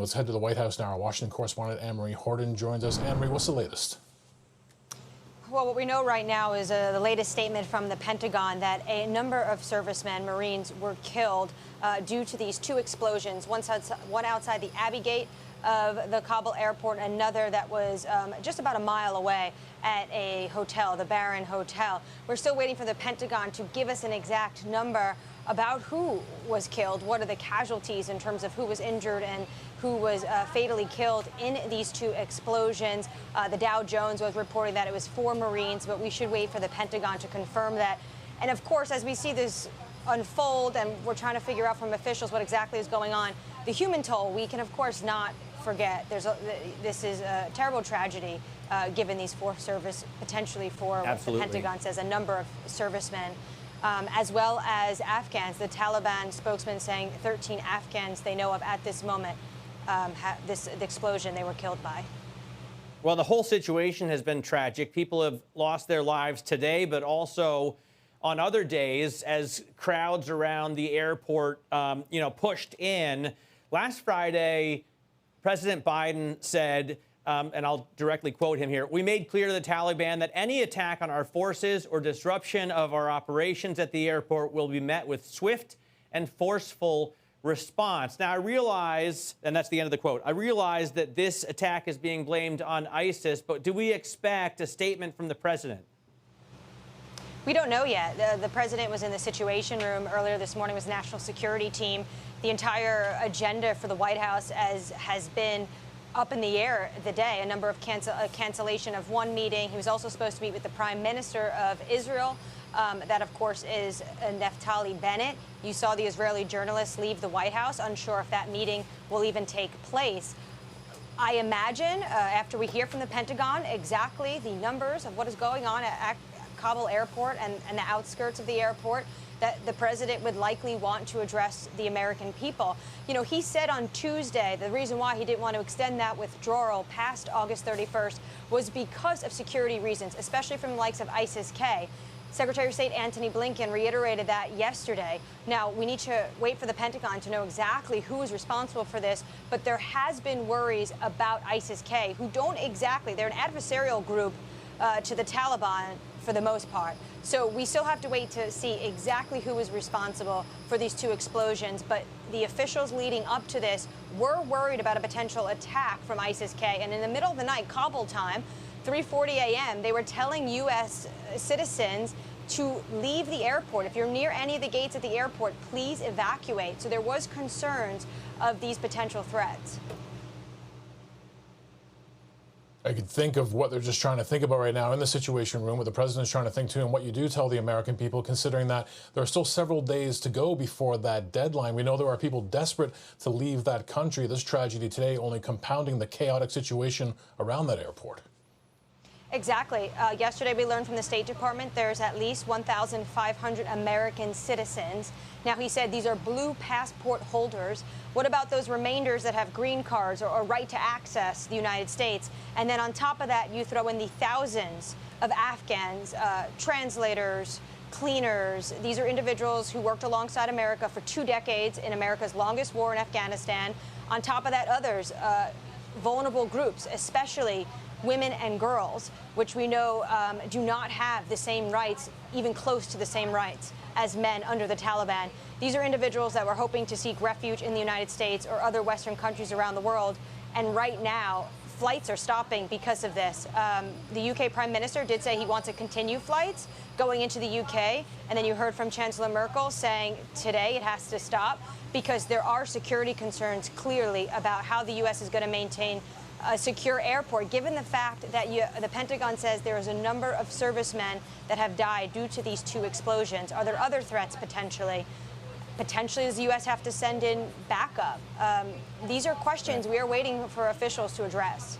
Let's head to the White House now. Our Washington correspondent Annmarie Hordern joins us. Annmarie, what's the latest? Well, what we know right now is the latest statement from the Pentagon that a number of servicemen, Marines, were killed due to these two explosions, one outside the Abbey Gate of the Kabul airport, another that was just about a mile away at a hotel, the Barron Hotel. We're still waiting for the Pentagon to give us an exact number about who was killed, what are the casualties in terms of who was injured and who was fatally killed in these two explosions. The Dow Jones was reporting that it was 4 Marines, but we should wait for the Pentagon to confirm that. And of course, as we see this unfold and we're trying to figure out from officials what exactly is going on, the human toll, we can of course not forget. This is a terrible tragedy given these 4 potentially 4, what the Pentagon says, a number of servicemen. As well as Afghans. The Taliban spokesman saying 13 Afghans they know of at this moment the explosion they were killed by. Well, the whole situation has been tragic. People have lost their lives today, but also on other days as crowds around the airport, pushed in. Last Friday, President Biden said, and I'll directly quote him here, "We made clear to the Taliban that any attack on our forces or disruption of our operations at the airport will be met with swift and forceful response." Now, I realize, and that's the end of the quote, I realize that this attack is being blamed on ISIS, but do we expect a statement from the president? We don't know yet. The president was in the Situation Room earlier this morning with the National Security Team. The entire agenda for the White House has been up in the air the day, a number of cancellation of one meeting. He was also supposed to meet with the Prime Minister of Israel. That, of course, is Naftali Bennett. You saw the Israeli journalists leave the White House, unsure if that meeting will even take place. I imagine after we hear from the Pentagon exactly the numbers of what is going on at Kabul airport and the outskirts of the airport, that the president would likely want to address the American people. You know, he said on Tuesday the reason why he didn't want to extend that withdrawal past August 31st was because of security reasons, especially from the likes of ISIS-K. Secretary of State Antony Blinken reiterated that yesterday. Now, we need to wait for the Pentagon to know exactly who is responsible for this, but there has been worries about ISIS-K, who don't exactly, they're an adversarial group to the Taliban for the most part. So we still have to wait to see exactly who is responsible for these two explosions. But the officials leading up to this were worried about a potential attack from ISIS-K. And in the middle of the night, Kabul time, 3:40 a.m., they were telling U.S. citizens to leave the airport. If you're near any of the gates at the airport, please evacuate. So there was concerns of these potential threats. I could think of what they're just trying to think about right now in the Situation Room, what the president's trying to think to, and what you do tell the American people, considering that there are still several days to go before that deadline. We know there are people desperate to leave that country. This tragedy today only compounding the chaotic situation around that airport. Exactly. Yesterday, we learned from the State Department there's at least 1,500 American citizens. Now, he said these are blue passport holders. What about those remainders that have green cards or right to access the United States? And then on top of that, you throw in the thousands of Afghans, translators, cleaners. These are individuals who worked alongside America for 2 decades in America's longest war in Afghanistan. On top of that, others, vulnerable groups, especially women and girls, which we know do not have the same rights, even close to the same rights as men under the Taliban. These are individuals that were hoping to seek refuge in the United States or other Western countries around the world. And right now, flights are stopping because of this. The UK Prime Minister did say he wants to continue flights going into the UK. And then you heard from Chancellor Merkel saying today it has to stop because there are security concerns clearly about how the U.S. is going to maintain a secure airport, given the fact that the Pentagon says there is a number of servicemen that have died due to these two explosions. Are there other threats potentially? Potentially, does the U.S. have to send in backup? These are questions we are waiting for officials to address.